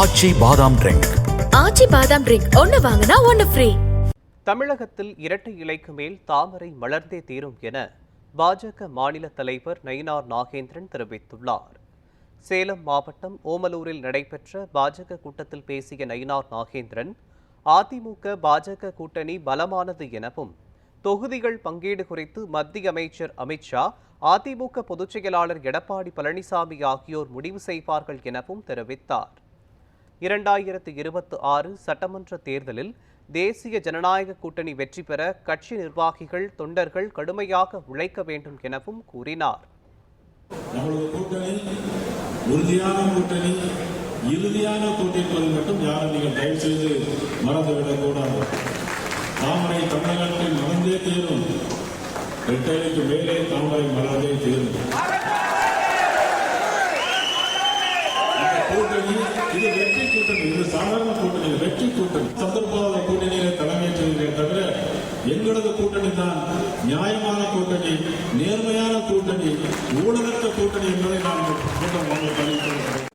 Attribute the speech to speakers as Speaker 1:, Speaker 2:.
Speaker 1: ஆச்சி பாதாம் ட்ரிங்க்.
Speaker 2: ஆச்சி பாதாம் ட்ரிங்க் ஒன்னு வாங்கினா ஒன்னு ஃப்ரீ.
Speaker 3: தமிழகத்தில் இரட்டை இலைக்கு மேல் தாமரை மலர்ந்தே தீரும் என பாஜக மாநில தலைவர் நயினார் நாகேந்திரன் தெரிவித்துள்ளார். சேலம் மாவட்டம் ஓமலூரில் நடைபெற்ற பாஜக கூட்டத்தில் பேசிய நயினார் நாகேந்திரன், அதிமுக பாஜக கூட்டணி பலமானது எனவும், தொகுதிகள் பங்கீடு குறித்து மத்திய அமைச்சர் அமித்ஷா, அதிமுக பொதுச் செயலாளர் எடப்பாடி பழனிசாமி ஆகியோர் முடிவு செய்வார்கள் எனவும் தெரிவித்தார். 2026 சட்டமன்ற தேர்தலில் தேசிய ஜனநாயக கூட்டணி வெற்றி பெற கட்சி நிர்வாகிகள், தொண்டர்கள் கடுமையாக உழைக்க வேண்டும் எனவும் கூறினார்.
Speaker 4: உறுதியான கூட்டணி, இறுதியான கூட்டணி மட்டும் யாரும் நீங்கள் தயவு செய்து மறந்துவிடக் கூடாது. தாமரை தமிழகத்தில் மலர்ந்தே தீரும், இரட்டைக்கு மேலே தாமரை மலர்ந்தே தீரும். கூட்டணி இது வெற்றி கூட்டணி, இது சாதாரண கூட்டணி, வெற்றி கூட்டணி. சந்தர்ப்பாத கூட்டணியில தலைமையேற்றே தவிர எங்களது கூட்டணி தான் நியாயமான கூட்டணி, நேர்மையான கூட்டணி, ஊழலற்ற கூட்டணி என்பதை நான் கூட்டம்